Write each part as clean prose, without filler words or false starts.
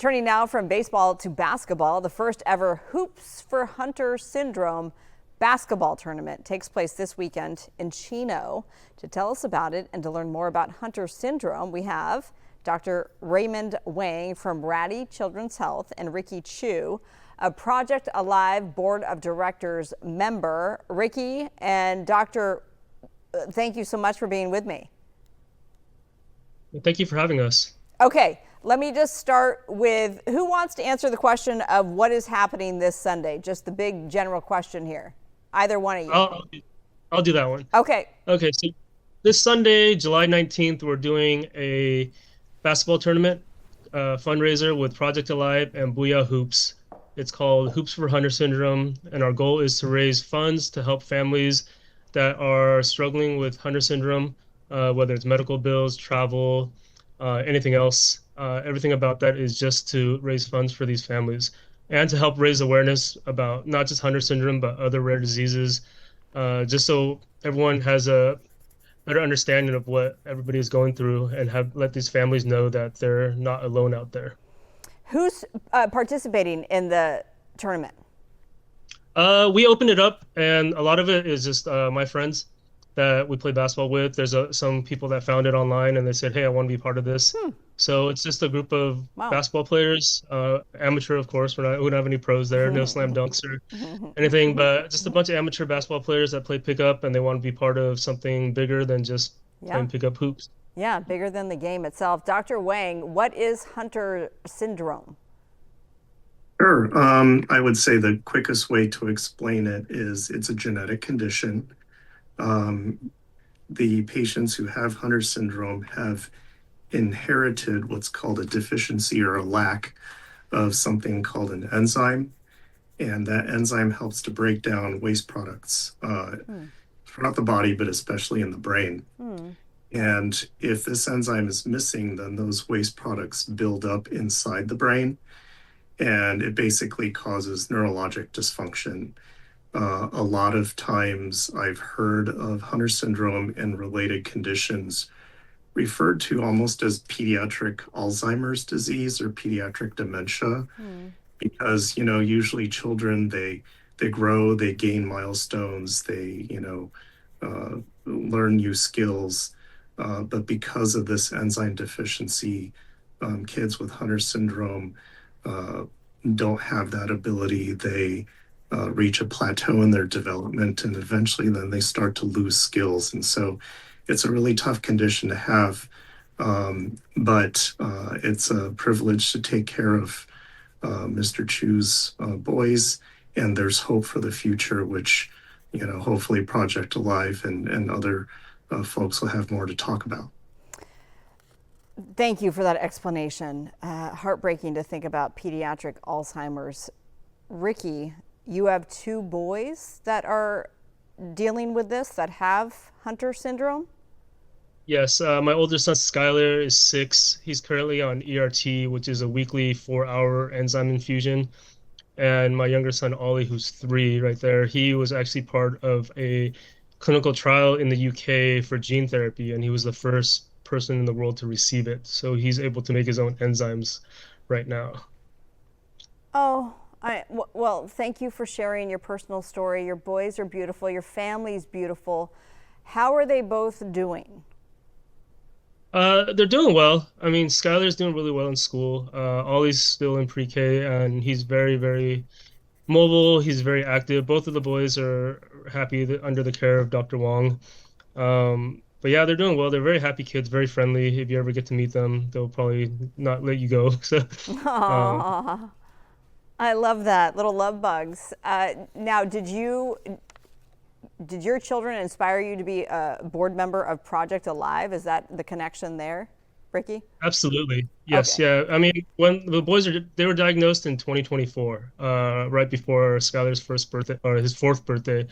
Turning now from baseball to basketball, the first ever Hoops for Hunter Syndrome basketball tournament takes place this weekend in Chino. To tell us about it and to learn more about Hunter syndrome, we have Dr. Raymond Wang from Rady Children's Health and Ricky Chu, a Project Alive Board of Directors member. Ricky and Dr. Thank you so much for being with me. Thank you for having us. Okay, let me just start with who wants to answer the question of what is happening this Sunday? Just the big general question here. Either one of you. I'll do that one. Okay. Okay, so this Sunday, July 19th, we're doing a basketball tournament fundraiser with Project Alive and Booyah Hoops. It's called Hoops for Hunter Syndrome, and our goal is to raise funds to help families that are struggling with Hunter syndrome, whether it's medical bills, travel, anything else. Everything about that is just to raise funds for these families and to help raise awareness about not just Hunter syndrome, but other rare diseases, just so everyone has a better understanding of what everybody is going through and let these families know that they're not alone out there. Who's participating in the tournament? We opened it up, and a lot of it is just my friends that we play basketball with. There's some people that found it online and they said, hey, I want to be part of this. So it's just a group of basketball players, amateur, of course. We don't have any pros there, no slam dunks or anything, but just a bunch of amateur basketball players that play pickup and they want to be part of something bigger than just playing pickup hoops. Yeah, bigger than the game itself. Dr. Wang, what is Hunter syndrome? Sure. I would say the quickest way to explain it is it's a genetic condition. The patients who have Hunter syndrome have inherited what's called a deficiency or a lack of something called an enzyme. And that enzyme helps to break down waste products throughout the body, but especially in the brain. And if this enzyme is missing, then those waste products build up inside the brain, and it basically causes neurologic dysfunction. A lot of times I've heard of Hunter syndrome and related conditions referred to almost as pediatric Alzheimer's disease or pediatric dementia, because, usually children, they grow, they gain milestones, they, learn new skills. But because of this enzyme deficiency, kids with Hunter syndrome don't have that ability. They reach a plateau in their development, and eventually then they start to lose skills. And so it's a really tough condition to have, but it's a privilege to take care of Mr. Chu's boys, and there's hope for the future, which, hopefully Project Alive and other folks will have more to talk about. Thank you for that explanation. Heartbreaking to think about pediatric Alzheimer's. Ricky, you have two boys that are dealing with this, that have Hunter syndrome? Yes, my older son Skylar is 6. He's currently on ERT, which is a weekly 4-hour enzyme infusion. And my younger son Ollie, who's 3 right there, he was actually part of a clinical trial in the UK for gene therapy, and he was the first person in the world to receive it. So he's able to make his own enzymes right now. Oh, well, thank you for sharing your personal story. Your boys are beautiful. Your family's beautiful. How are they both doing? They're doing well. I mean, Skylar's doing really well in school. Ollie's still in pre-K, and he's very, very mobile. He's very active. Both of the boys are happy under the care of Dr. Wang. But yeah, they're doing well. They're very happy kids, very friendly. If you ever get to meet them, they'll probably not let you go. So, Aww. I love that. Little love bugs. Now, did your children inspire you to be a board member of Project Alive? Is that the connection there, Ricky? absolutely. Yes, Okay. yeah. I mean, when the boys they were diagnosed in 2024, right before Skylar's first birthday or his 4th birthday.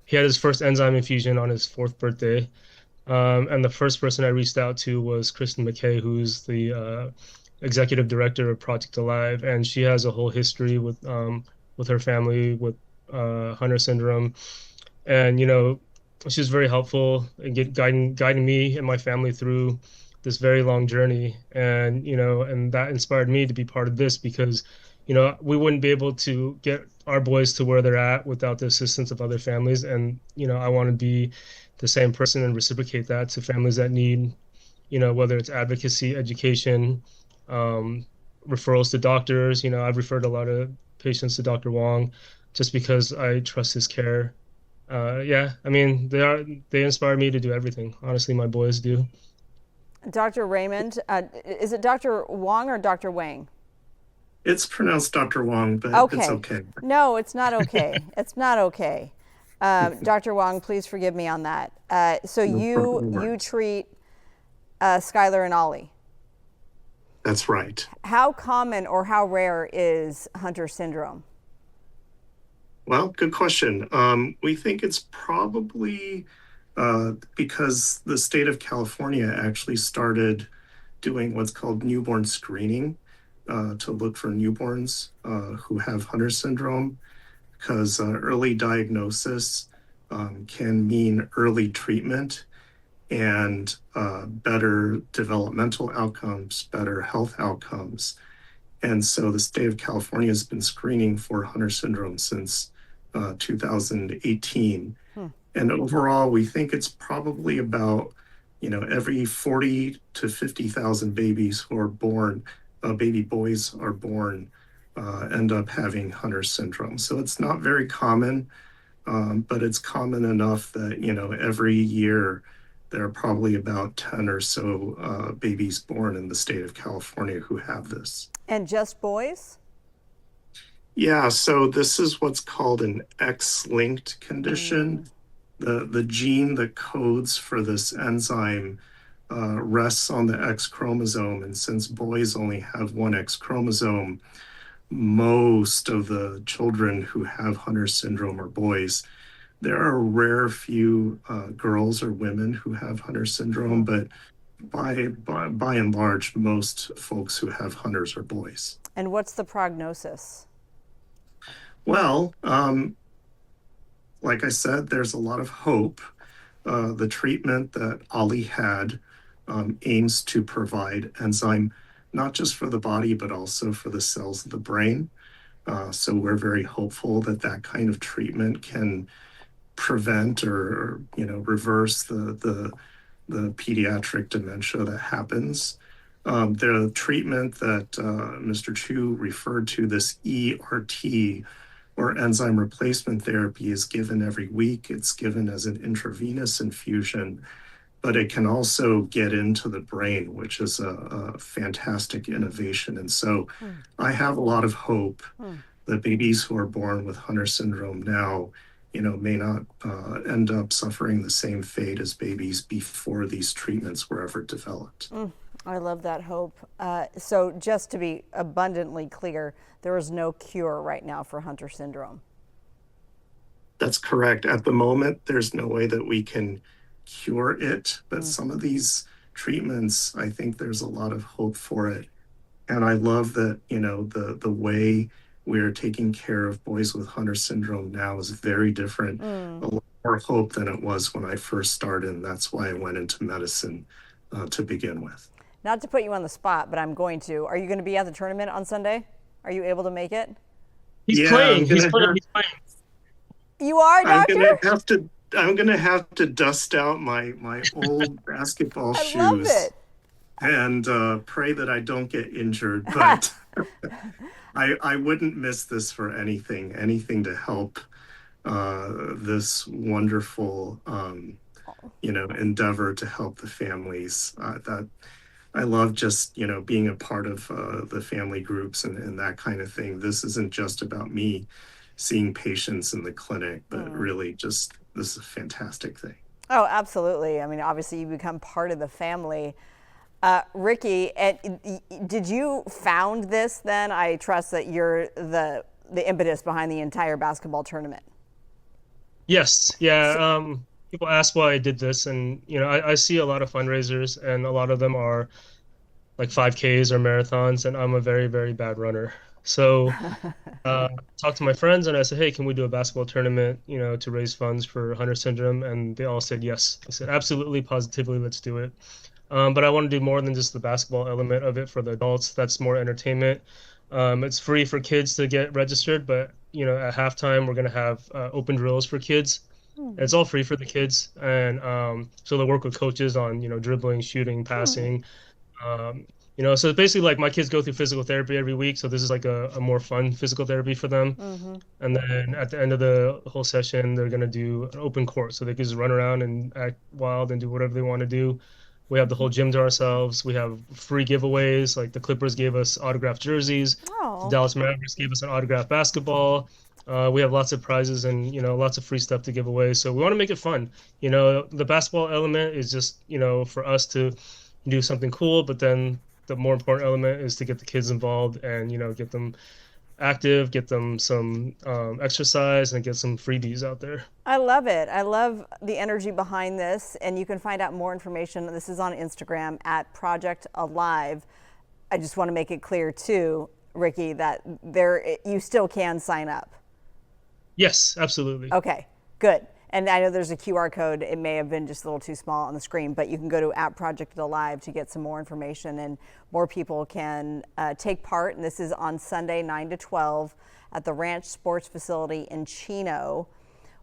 He had his first enzyme infusion on his 4th birthday. And the first person I reached out to was Kristen McKay, who's the executive director of Project Alive, and she has a whole history with her family with Hunter syndrome, and she's very helpful in guiding me and my family through this very long journey. And, and that inspired me to be part of this because, we wouldn't be able to get our boys to where they're at without the assistance of other families. And, I want to be the same person and reciprocate that to families that need, whether it's advocacy, education, um, referrals to doctors. I've referred a lot of patients to Dr. Wang just because I trust his care. Yeah, I mean, they inspire me to do everything. Honestly, my boys do. Dr. Raymond, is it Dr. Wang or Dr. Wang? It's pronounced Dr. Wang, but it's Okay. okay. No, it's not okay. It's not okay. Dr. Wang, please forgive me on that. So No problem. you treat Skylar and Ollie. That's right. How common or how rare is Hunter syndrome? Well, good question. We think it's probably because the state of California actually started doing what's called newborn screening to look for newborns who have Hunter syndrome, because early diagnosis can mean early treatment and better developmental outcomes, better health outcomes. And so the state of California has been screening for Hunter syndrome since 2018. And overall, we think it's probably about, every 40 to 50,000 babies who are born, baby boys are born, end up having Hunter syndrome. So it's not very common, but it's common enough that, every year there are probably about 10 or so babies born in the state of California who have this. And just boys? Yeah, so this is what's called an X-linked condition. The gene that codes for this enzyme rests on the X chromosome. And since boys only have one X chromosome, most of the children who have Hunter syndrome are boys. There are a rare few girls or women who have Hunter syndrome, but by and large, most folks who have Hunters are boys. And what's the prognosis? Well, like I said, there's a lot of hope. The treatment that Ollie had aims to provide enzyme, not just for the body, but also for the cells of the brain. So we're very hopeful that that kind of treatment can prevent or reverse the pediatric dementia that happens. The treatment that Mr. Chu referred to, this ERT, or enzyme replacement therapy, is given every week. It's given as an intravenous infusion, but it can also get into the brain, which is a fantastic innovation. And so I have a lot of hope that babies who are born with Hunter syndrome now, may not end up suffering the same fate as babies before these treatments were ever developed. I love that hope. So just to be abundantly clear, there is no cure right now for Hunter syndrome. That's correct. At the moment, there's no way that we can cure it, but some of these treatments, I think there's a lot of hope for it. And I love that, the way we're taking care of boys with Hunter syndrome now is very different, a lot more hope than it was when I first started. And that's why I went into medicine to begin with. Not to put you on the spot, but I'm going to. Are you going to be at the tournament on Sunday? Are you able to make it? He's playing. He's playing. You are, Doctor? I'm gonna have to dust out my old basketball shoes. I love it. And pray that I don't get injured. But I wouldn't miss this for anything to help this wonderful endeavor to help the families. That I love just being a part of the family groups and that kind of thing. This isn't just about me seeing patients in the clinic, but really just this is a fantastic thing. Oh, absolutely. I mean, obviously you become part of the family. Ricky, did you found this then? I trust that you're the impetus behind the entire basketball tournament. Yes. Yeah. People ask why I did this, and I see a lot of fundraisers, and a lot of them are like 5Ks or marathons, and I'm a very, very bad runner. So talked to my friends, and I said, hey, can we do a basketball tournament, to raise funds for Hunter syndrome? And they all said yes. I said, absolutely, positively, let's do it. But I want to do more than just the basketball element of it for the adults. That's more entertainment. It's free for kids to get registered, but at halftime we're gonna have open drills for kids. Hmm. It's all free for the kids, and so they'll work with coaches on dribbling, shooting, Hmm. passing. Um, so it's basically like my kids go through physical therapy every week, so this is like a more fun physical therapy for them. Hmm. And then at the end of the whole session, they're gonna do an open court, so they can just run around and act wild and do whatever they want to do. We have the whole gym to ourselves. We have free giveaways, like the Clippers gave us autographed jerseys, the Oh, Dallas Mavericks gave us an autographed basketball. We have lots of prizes and lots of free stuff to give away. So we want to make it fun. The basketball element is just for us to do something cool, but then the more important element is to get the kids involved and get them active, get them some exercise, and get some freebies out there. I love it. I love the energy behind this. And you can find out more information. This is on Instagram at Project Alive. I just want to make it clear too, Ricky, that you still can sign up. Yes, absolutely. Okay, good. And I know there's a QR code. It may have been just a little too small on the screen, but you can go to at Project Alive to get some more information, and more people can take part. And this is on Sunday, 9 to 12 at the Ranch Sports Facility in Chino.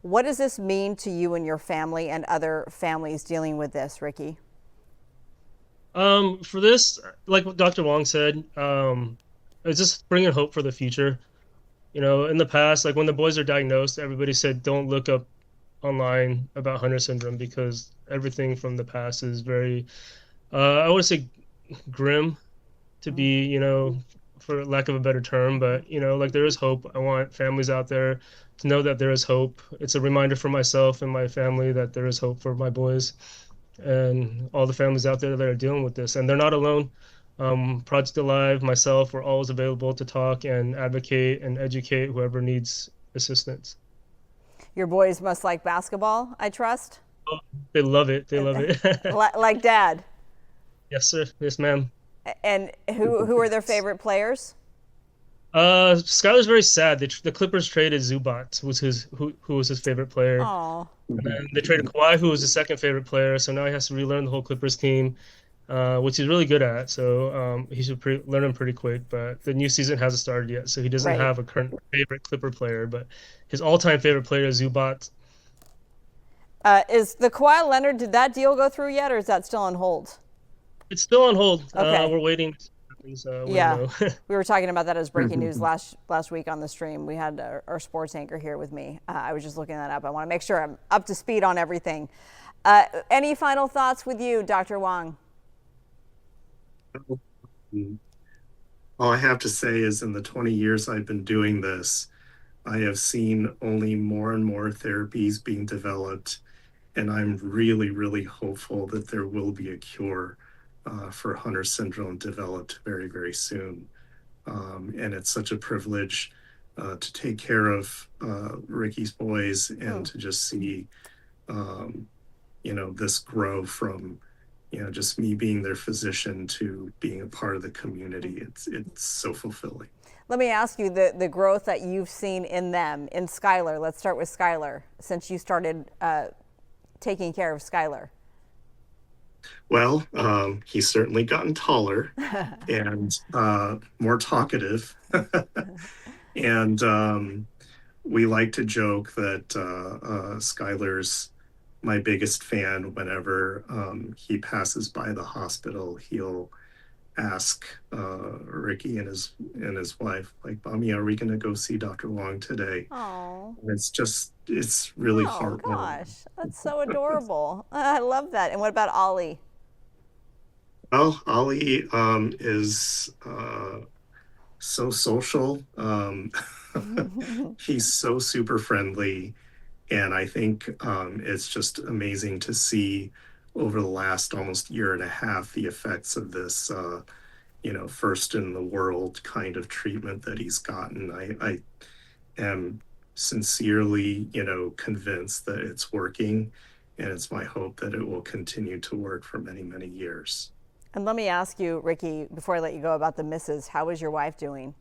What does this mean to you and your family and other families dealing with this, Ricky? For this, like what Dr. Wong said, it's just bringing hope for the future. In the past, like when the boys are diagnosed, everybody said don't look up online about Hunter syndrome because everything from the past is very, I would say, grim to be, for lack of a better term. But, like there is hope. I want families out there to know that there is hope. It's a reminder for myself and my family that there is hope for my boys and all the families out there that are dealing with this. And they're not alone. Project Alive, myself, we're always available to talk and advocate and educate whoever needs assistance. Your boys must like basketball, I trust. Oh, they love it. They love it. Like dad. Yes, sir. Yes, ma'am. And who are their favorite players? Skylar's very sad. The Clippers traded Zubac, who was his favorite player. Oh, And then they traded Kawhi, who was his second favorite player. So now he has to relearn the whole Clippers team, which he's really good at. So he should learn them pretty quick. But the new season hasn't started yet, so he doesn't right. have a current favorite Clipper player. But his all-time favorite player is Zubac. Is the Kawhi Leonard, did that deal go through yet, or is that still on hold? It's still on hold. Okay. We're waiting. Yeah, we were talking about that as breaking news last week on the stream. We had our sports anchor here with me. I was just looking that up. I want to make sure I'm up to speed on everything. Any final thoughts with you, Dr. Wang? All I have to say is in the 20 years I've been doing this, I have seen only more and more therapies being developed, and I'm really, really hopeful that there will be a cure for Hunter syndrome developed very, very soon. And it's such a privilege to take care of Ricky's boys and to just see, this grow from, just me being their physician to being a part of the community. It's so fulfilling. Let me ask you the growth that you've seen in them, in Skylar. Let's start with Skylar, since you started taking care of Skylar. Well, he's certainly gotten taller and more talkative. And we like to joke that Skylar's my biggest fan. Whenever he passes by the hospital, he'll ask Ricky and his wife, like, "Mommy, are we going to go see Dr. Wong today?" Oh. And it's really Oh heartwarming. gosh, that's so adorable. I love that. And what about Ollie? Well, Ollie is so social. He's so super friendly. And I think it's just amazing to see over the last almost year and a half the effects of this, first in the world kind of treatment that he's gotten. I am sincerely, convinced that it's working. And it's my hope that it will continue to work for many, many years. And let me ask you, Ricky, before I let you go, about the missus. How is your wife doing?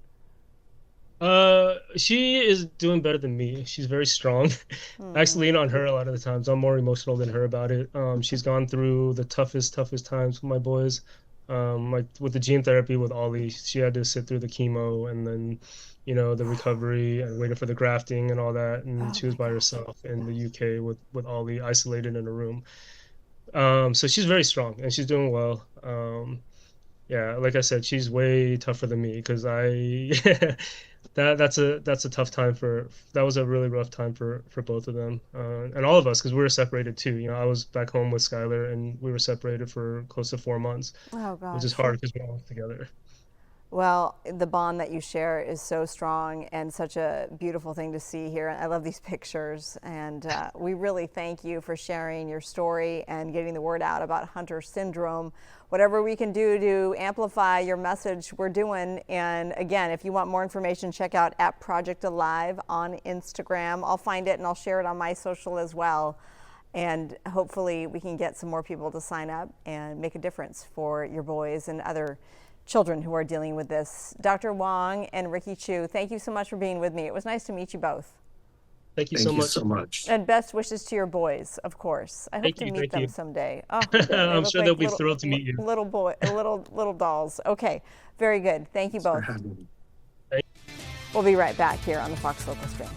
She is doing better than me. She's very strong. I Hmm. actually lean on her a lot of the times. I'm more emotional than her about it. She's gone through the toughest times with my boys. Like with the gene therapy with Ollie, she had to sit through the chemo and then, the recovery and waiting for the grafting and all that. And Oh she was my by gosh. herself in the UK with Ollie isolated in a room. So she's very strong and she's doing well. Yeah, like I said, she's way tougher than me because that's a tough time that was a really rough time for both of them and all of us because we were separated too. I was back home with Skylar and we were separated for close to 4 months, Oh which is gosh. hard because we're all together. Well, the bond that you share is so strong and such a beautiful thing to see here. I love these pictures, and we really thank you for sharing your story and getting the word out about Hunter syndrome. Whatever we can do to amplify your message, we're doing. And again, if you want more information, check out at Project Alive on Instagram. I'll find it and I'll share it on my social as well. And hopefully we can get some more people to sign up and make a difference for your boys and other children who are dealing with this. Dr. Wang and Ricky Chu, thank you so much for being with me. It was nice to meet you both. Thank you so Thank you much. so much. And best wishes to your boys, of course. I hope Thank to you, meet thank them you. someday. Oh, I'm kidding. They I'm look sure they'll like be thrilled to meet you. little dolls. Okay, very good. Thank you Thanks for both. having me. We'll be right back here on the Fox Local Stream.